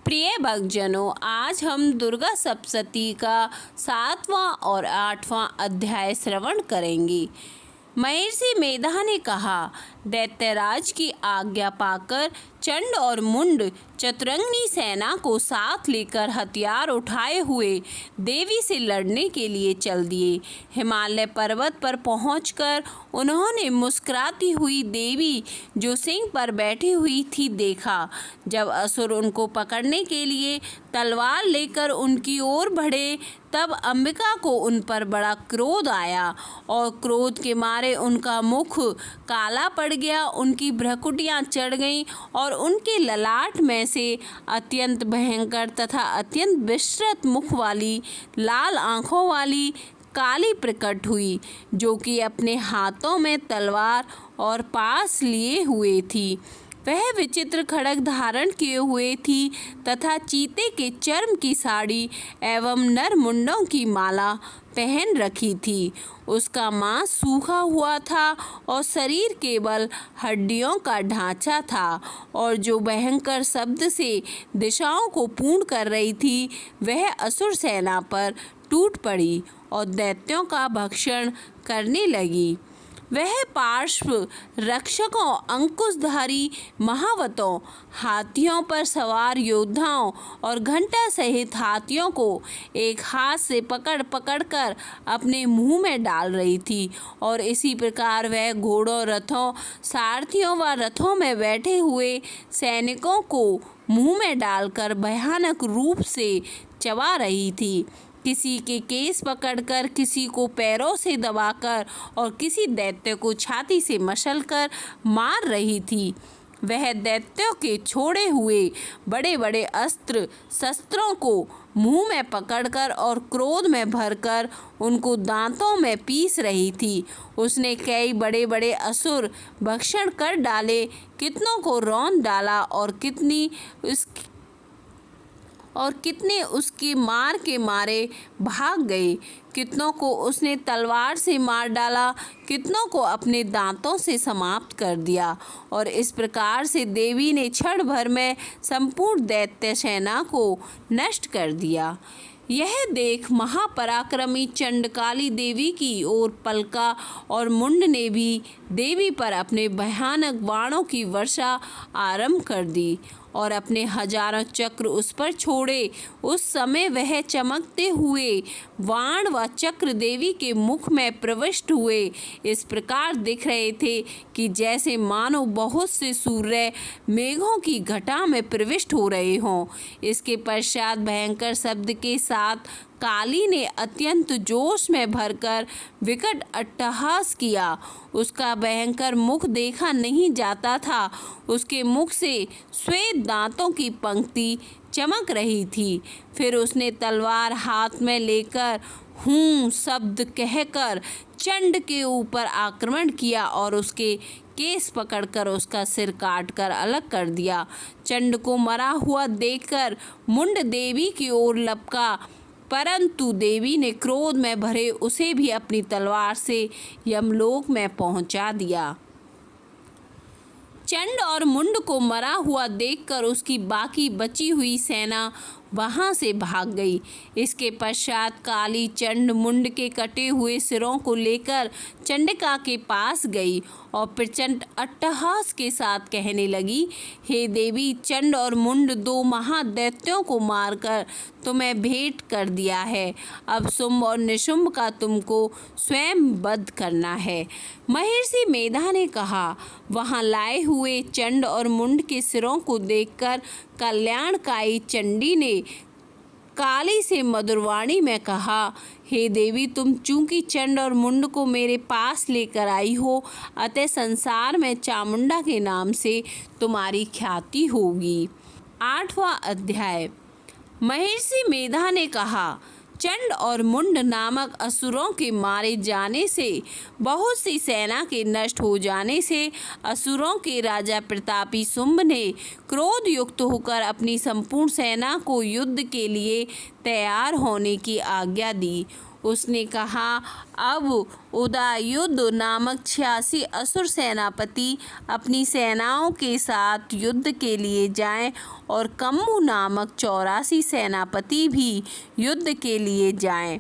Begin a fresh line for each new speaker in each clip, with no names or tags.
प्रिय भक्तजनों, आज हम दुर्गा सप्तशती का 7वां और 8वां अध्याय श्रवण करेंगे। महर्षि मेधा ने कहा, दैत्यराज की आज्ञा पाकर चंड और मुंड चतुरंगिनी सेना को साथ लेकर हथियार उठाए हुए देवी से लड़ने के लिए चल दिए। हिमालय पर्वत पर पहुंचकर उन्होंने मुस्कुराती हुई देवी जो सिंह पर बैठी हुई थी देखा। जब असुर उनको पकड़ने के लिए तलवार लेकर उनकी ओर बढ़े तब अंबिका को उन पर बड़ा क्रोध आया और क्रोध के मारे उनका मुख काला पड़ गया, उनकी भ्रुकुटियां चढ़ गईं और उनके ललाट में से अत्यंत भयंकर तथा अत्यंत विस्तृत मुख वाली लाल आंखों वाली काली प्रकट हुई, जो कि अपने हाथों में तलवार और पास लिए हुए थी। वह विचित्र खड्ग धारण किए हुए थी तथा चीते के चर्म की साड़ी एवं नर मुंडों की माला पहन रखी थी। उसका मांस सूखा हुआ था और शरीर केवल हड्डियों का ढांचा था, और जो भयंकर शब्द से दिशाओं को पूर्ण कर रही थी वह असुर सेना पर टूट पड़ी और दैत्यों का भक्षण करने लगी। वह पार्श्व रक्षकों, अंकुशधारी महावतों, हाथियों पर सवार योद्धाओं और घंटा सहित हाथियों को एक हाथ से पकड़ पकड़ कर अपने मुंह में डाल रही थी, और इसी प्रकार वह घोड़ों, रथों, सारथियों व रथों में बैठे हुए सैनिकों को मुंह में डालकर भयानक रूप से चबा रही थी। किसी के केस पकड़कर, किसी को पैरों से दबाकर और किसी दैत्य को छाती से मसलकर मार रही थी। वह दैत्यों के छोड़े हुए बड़े बड़े अस्त्र शस्त्रों को मुंह में पकड़कर और क्रोध में भरकर उनको दांतों में पीस रही थी। उसने कई बड़े बड़े असुर भक्षण कर डाले, कितनों को रौंद डाला और कितने उसके मार के मारे भाग गए। कितनों को उसने तलवार से मार डाला, कितनों को अपने दांतों से समाप्त कर दिया, और इस प्रकार से देवी ने क्षण भर में संपूर्ण दैत्य सेना को नष्ट कर दिया। यह देख महापराक्रमी चंडकाली देवी की ओर पलका और मुंड ने भी देवी पर अपने भयानक बाणों की वर्षा आरंभ कर दी और अपने हजारों चक्र उस पर छोड़े। उस समय वह चमकते हुए बाण व चक्र देवी के मुख में प्रविष्ट हुए इस प्रकार दिख रहे थे कि जैसे मानो बहुत से सूर्य मेघों की घटा में प्रविष्ट हो रहे हों। इसके पश्चात भयंकर शब्द के साथ काली ने अत्यंत जोश में भरकर विकट अट्टहास किया। उसका भयंकर मुख देखा नहीं जाता था, उसके मुख से श्वेत दांतों की पंक्ति चमक रही थी। फिर उसने तलवार हाथ में लेकर हूँ शब्द कहकर चंड के ऊपर आक्रमण किया और उसके केस पकड़कर उसका सिर काटकर अलग कर दिया। चंड को मरा हुआ देखकर मुंड देवी की ओर लपका, परंतु देवी ने क्रोध में भरे उसे भी अपनी तलवार से यमलोक में पहुंचा दिया। चंड और मुंड को मरा हुआ देखकर उसकी बाकी बची हुई सेना वहां से भाग गई। इसके पश्चात काली चंड मुंड के कटे हुए सिरों को लेकर चंडिका के पास गई और प्रचंड अट्टहास के साथ कहने लगी, हे देवी, चंड और मुंड दो महादैत्यों को मारकर तुम्हें भेंट कर दिया है। अब शुंभ और निशुंभ का तुमको स्वयं वध करना है। महर्षि मेधा ने कहा, वहां लाए हुए चंड और मुंड के सिरों को देखकर कल्याणकाई चंडी ने काली से मधुरवाणी में कहा, हे देवी, तुम चूंकि चंड और मुंड को मेरे पास लेकर आई हो, अतः संसार में चामुंडा के नाम से तुम्हारी ख्याति होगी। 8वां अध्याय। महर्षि मेधा ने कहा, चंड और मुंड नामक असुरों के मारे जाने से, बहुत सी सेना के नष्ट हो जाने से असुरों के राजा प्रतापी शुंभ ने क्रोध युक्त होकर अपनी संपूर्ण सेना को युद्ध के लिए तैयार होने की आज्ञा दी। उसने कहा, अब उदयुद्ध नामक 86 असुर सेनापति अपनी सेनाओं के साथ युद्ध के लिए जाएं और कम्मु नामक 84 सेनापति भी युद्ध के लिए जाएं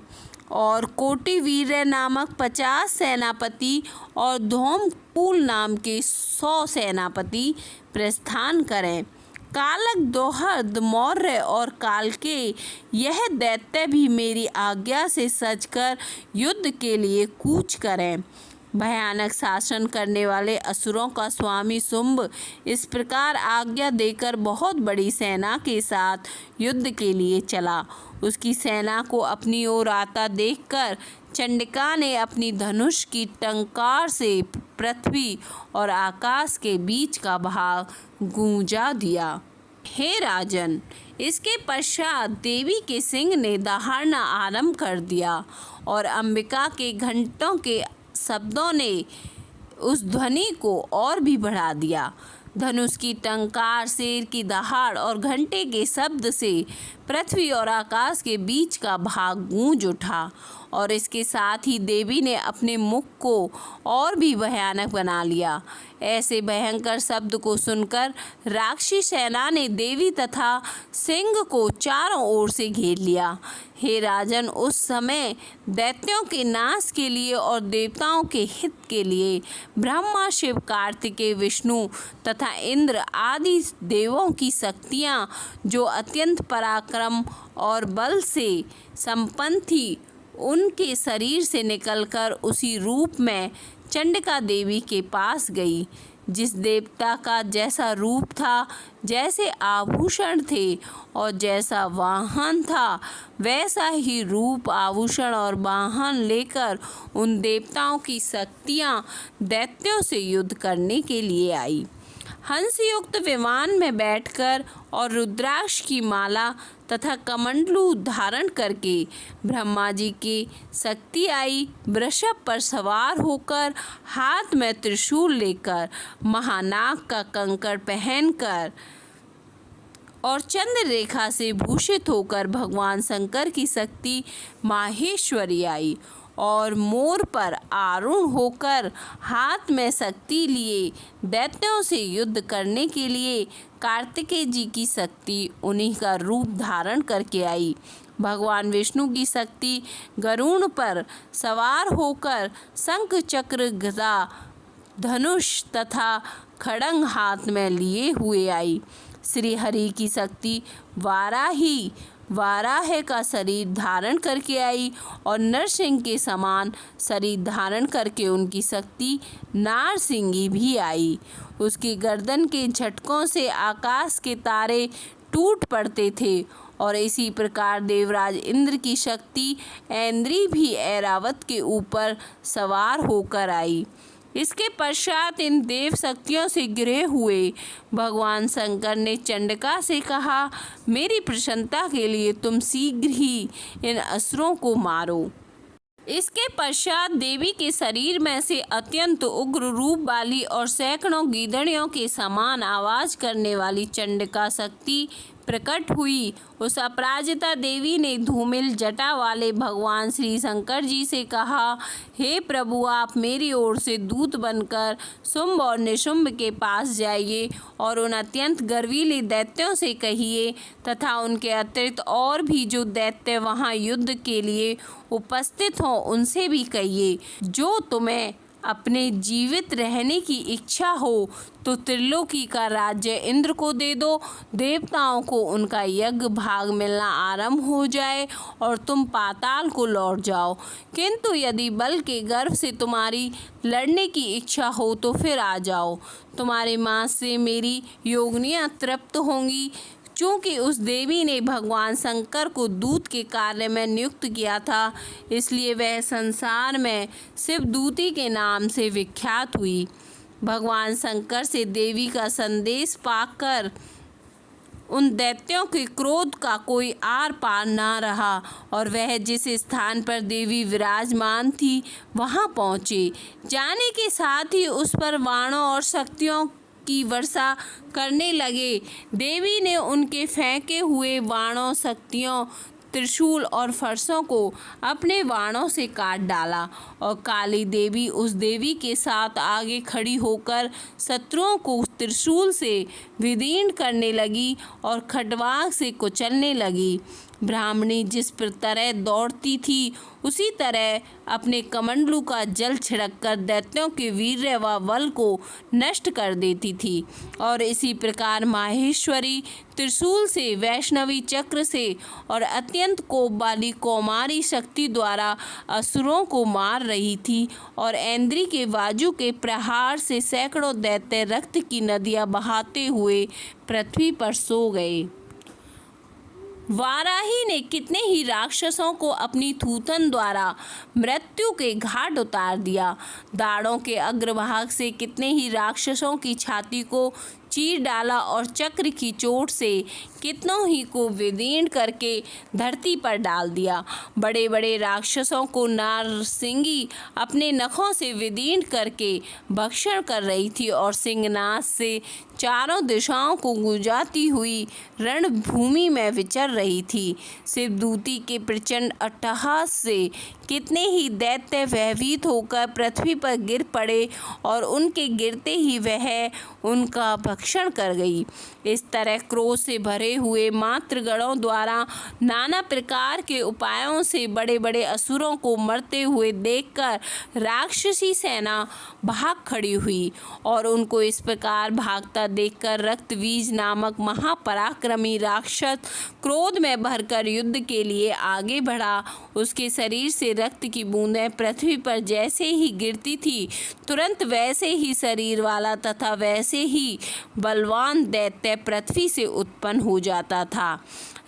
और कोटिवीर्य नामक 50 सेनापति और धौमपुल नाम के 100 सेनापति प्रस्थान करें। कालक, दोहर्द, मौर्य और कालके यह दैत्य भी मेरी आज्ञा से सजकर युद्ध के लिए कूच करें। भयानक शासन करने वाले असुरों का स्वामी शुंभ इस प्रकार आज्ञा देकर बहुत बड़ी सेना के साथ युद्ध के लिए चला। उसकी सेना को अपनी ओर आता देखकर चंडिका ने अपनी धनुष की टंकार से पृथ्वी और आकाश के बीच का भाग गूंजा दिया। हे राजन, इसके पश्चात देवी के सिंह ने दहाड़ना आरंभ कर दिया और अंबिका के घंटों के शब्दों ने उस ध्वनि को और भी बढ़ा दिया। धनुष की टंकार, शेर की दहाड़ और घंटे के शब्द से पृथ्वी और आकाश के बीच का भाग गूंज उठा और इसके साथ ही देवी ने अपने मुख को और भी भयानक बना लिया। ऐसे भयंकर शब्द को सुनकर राक्षसी सेना ने देवी तथा सिंह को चारों ओर से घेर लिया। हे राजन, उस समय दैत्यों के नाश के लिए और देवताओं के हित के लिए ब्रह्मा, शिव, कार्तिकेय, विष्णु तथा इंद्र आदि देवों की शक्तियाँ जो अत्यंत पराक्रम और बल से संपन्न थी, उनके शरीर से निकलकर उसी रूप में चंडिका देवी के पास गई। जिस देवता का जैसा रूप था, जैसे आभूषण थे और जैसा वाहन था, वैसा ही रूप, आभूषण और वाहन लेकर उन देवताओं की शक्तियाँ दैत्यों से युद्ध करने के लिए आई। हंस युक्त विमान में बैठकर और रुद्राक्ष की माला तथा कमंडलू धारण करके ब्रह्मा जी की शक्ति आई। वृषभ पर सवार होकर, हाथ में त्रिशूल लेकर, महानाग का कंकड़ पहनकर और चंद्र रेखा से भूषित होकर भगवान शंकर की शक्ति माहेश्वरी आई और मोर पर आरूढ़ होकर हाथ में शक्ति लिए दैत्यों से युद्ध करने के लिए कार्तिकेय जी की शक्ति उन्हीं का रूप धारण करके आई। भगवान विष्णु की शक्ति गरुड़ पर सवार होकर शंख, चक्र, गदा, धनुष तथा खड्ग हाथ में लिए हुए आई। श्री हरि की शक्ति वाराह का शरीर धारण करके आई और नरसिंह के समान शरीर धारण करके उनकी शक्ति नारसिंगी भी आई। उसकी गर्दन के झटकों से आकाश के तारे टूट पड़ते थे और इसी प्रकार देवराज इंद्र की शक्ति ऐन्द्री भी ऐरावत के ऊपर सवार होकर आई। इसके पश्चात इन देव शक्तियों से घिरे हुए भगवान शंकर ने चंडिका से कहा, मेरी प्रसन्नता के लिए तुम शीघ्र ही इन असुरों को मारो। इसके पश्चात देवी के शरीर में से अत्यंत उग्र रूप वाली और सैकड़ों गीदड़ियों के समान आवाज करने वाली चंडिका शक्ति प्रकट हुई। उस अपराजिता देवी ने धूमिल जटा वाले भगवान श्री शंकर जी से कहा, हे प्रभु, आप मेरी ओर से दूत बनकर शुंभ और निशुंभ के पास जाइए और उन अत्यंत गर्वीले दैत्यों से कहिए तथा उनके अतिरिक्त और भी जो दैत्य वहां युद्ध के लिए उपस्थित हों उनसे भी कहिए, जो तुम्हें अपने जीवित रहने की इच्छा हो तो त्रिलोकी का राज्य इंद्र को दे दो, देवताओं को उनका यज्ञ भाग मिलना आरंभ हो जाए और तुम पाताल को लौट जाओ। किंतु यदि बल के गर्व से तुम्हारी लड़ने की इच्छा हो तो फिर आ जाओ। तुम्हारे मांस से मेरी योगिनियाँ तृप्त होंगी। चूँकि उस देवी ने भगवान शंकर को दूत के कार्य में नियुक्त किया था, इसलिए वह संसार में शिवदूती के नाम से विख्यात हुई। भगवान शंकर से देवी का संदेश पाकर उन दैत्यों के क्रोध का कोई आर पार ना रहा और वह जिस स्थान पर देवी विराजमान थी वहां पहुँचे। जाने के साथ ही उस पर बाणों और शक्तियों की वर्षा करने लगे। देवी ने उनके फेंके हुए बाणों, शक्तियों, त्रिशूल और फरसों को अपने बाणों से काट डाला और काली देवी उस देवी के साथ आगे खड़ी होकर शत्रुओं को त्रिशूल से विदीर्ण करने लगी और खटवाक से कुचलने लगी। ब्राह्मणी जिस तरह दौड़ती थी उसी तरह अपने कमंडलू का जल छिड़ककर दैत्यों के वीर्य व बल को नष्ट कर देती थी और इसी प्रकार माहेश्वरी त्रिशूल से, वैष्णवी चक्र से और अत्यंत कोप वाली कौमारी शक्ति द्वारा असुरों को मार रही थी और ऐन्द्री के बाजू के प्रहार से सैकड़ों दैत्य रक्त की नदियां बहाते हुए पृथ्वी पर सो गए। वाराही ने कितने ही राक्षसों को अपनी थूथन द्वारा मृत्यु के घाट उतार दिया। दाढ़ों के अग्रभाग से कितने ही राक्षसों की छाती को चीर डाला और चक्र की चोट से कितनों ही को विदीर्ण करके धरती पर डाल दिया। बड़े बड़े राक्षसों को नारसिंगी अपने नखों से विदीर्ण करके भक्षण कर रही थी और सिंहनाद से चारों दिशाओं को गुंजाती हुई रणभूमि में विचर रही थी। शिवदूती के प्रचंड अट्टहास से कितने ही दैत्य भयभीत होकर पृथ्वी पर गिर पड़े और उनके गिरते ही वह उनका भक्षण कर गई। इस तरह क्रोध से भरे हुए मातृगणों द्वारा नाना प्रकार के उपायों से बड़े बड़े असुरों को मरते हुए देखकर राक्षसी सेना भाग खड़ी हुई और उनको इस प्रकार भागता देखकर रक्तबीज नामक महापराक्रमी राक्षस क्रोध में भरकर युद्ध के लिए आगे बढ़ा। उसके शरीर से रक्त की बूंदें पृथ्वी पर जैसे ही गिरती थी तुरंत वैसे ही शरीर वाला तथा वैसे ही बलवान दैत्य पृथ्वी से उत्पन्न हो जाता था।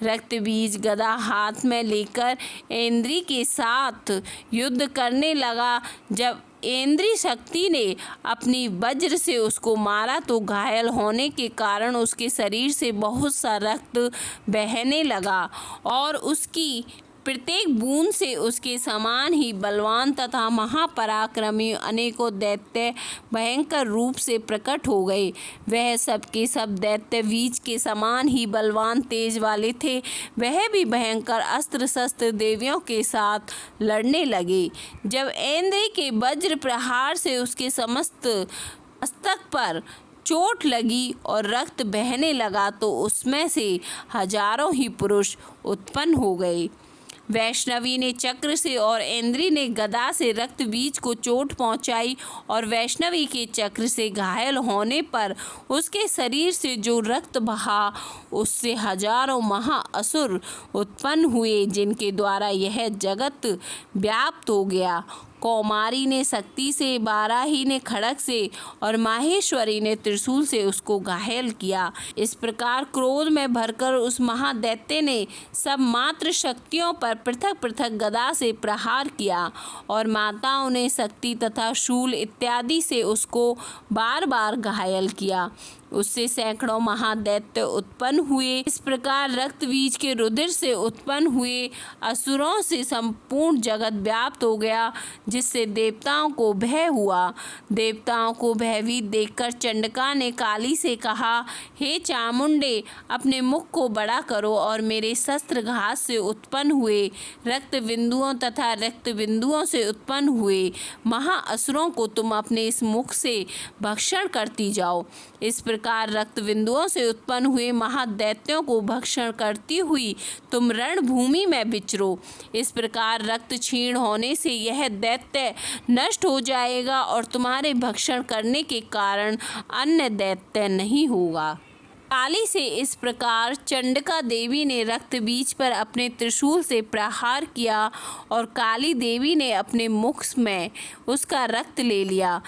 रक्तबीज गदा हाथ में लेकर ऐन्द्री के साथ युद्ध करने लगा। जब ऐन्द्री शक्ति ने अपनी वज्र से उसको मारा तो घायल होने के कारण उसके शरीर से बहुत सा रक्त बहने लगा और उसकी प्रत्येक बूंद से उसके समान ही बलवान तथा महापराक्रमी अनेकों दैत्य भयंकर रूप से प्रकट हो गए। वह सबके सब दैत्य बीज के समान ही बलवान तेज वाले थे। वह भी भयंकर अस्त्र शस्त्र देवियों के साथ लड़ने लगे। जब ऐन्द्री के वज्र प्रहार से उसके समस्त मस्तक पर चोट लगी और रक्त बहने लगा तो उसमें से हजारों ही पुरुष उत्पन्न हो गए। वैष्णवी ने चक्र से और ऐन्द्री ने गदा से रक्त बीज को चोट पहुंचाई और वैष्णवी के चक्र से घायल होने पर उसके शरीर से जो रक्त बहा उससे हजारों महाअसुर उत्पन्न हुए जिनके द्वारा यह जगत व्याप्त हो गया। कौमारी ने शक्ति से, बाराही ने खड़ग से और माहेश्वरी ने त्रिशूल से उसको घायल किया। इस प्रकार क्रोध में भरकर उस महादैत्य ने सब मात्र शक्तियों पर पृथक पृथक गदा से प्रहार किया और माताओं ने शक्ति तथा शूल इत्यादि से उसको बार बार घायल किया। उससे सैकड़ों महादैत्य उत्पन्न हुए। इस प्रकार रक्तबीज के रुधिर से उत्पन्न हुए असुरों से संपूर्ण जगत व्याप्त हो गया, जिससे देवताओं को भय हुआ। देवताओं को भयभीत देखकर चंडिका ने काली से कहा, हे चामुंडे, अपने मुख को बड़ा करो और मेरे शस्त्र घात से उत्पन्न हुए रक्त बिंदुओं तथा रक्त बिंदुओं से उत्पन्न हुए महाअसुरों को तुम अपने इस मुख से भक्षण करती जाओ। इस प्रकार रक्त बिंदुओं से उत्पन्न हुए महादैत्यों को भक्षण करती हुई तुम रणभूमि में विचरो। इस प्रकार रक्त क्षीण होने से यह दैत्य नष्ट हो जाएगा और तुम्हारे भक्षण करने के कारण अन्य दैत्य नहीं होगा। काली से इस प्रकार चंडिका देवी ने रक्त बीज पर अपने त्रिशूल से प्रहार किया और काली देवी ने अपने मुख में उसका रक्त ले लिया।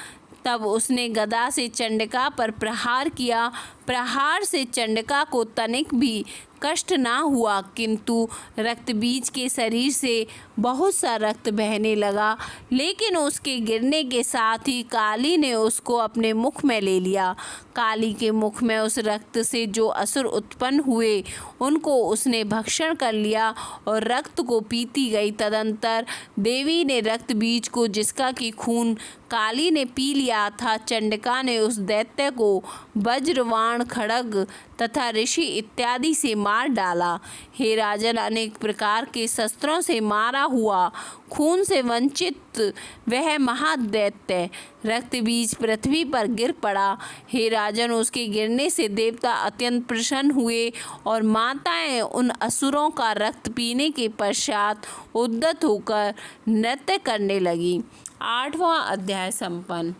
तब उसने गदा से चंडिका पर प्रहार किया। प्रहार से चंडिका को तनिक भी कष्ट ना हुआ, किंतु रक्तबीज के शरीर से बहुत सा रक्त बहने लगा। लेकिन उसके गिरने के साथ ही काली ने उसको अपने मुख में ले लिया। काली के मुख में उस रक्त से जो असुर उत्पन्न हुए उनको उसने भक्षण कर लिया और रक्त को पीती गई। तदंतर देवी ने रक्त बीज को, जिसका कि खून काली ने पी लिया था, चंडिका ने उस दैत्य को वज्रवाण बाण खड्ग तथा ऋषि इत्यादि से मार डाला। हे राजन, अनेक प्रकार के शस्त्रों से मारा हुआ, खून से वंचित वह महादैत्य रक्त बीज पृथ्वी पर गिर पड़ा। हे राजन, उसके गिरने से देवता अत्यंत प्रसन्न हुए और माताएं उन असुरों का रक्त पीने के पश्चात उद्यत होकर नृत्य करने लगी। 8वां अध्याय संपन्न।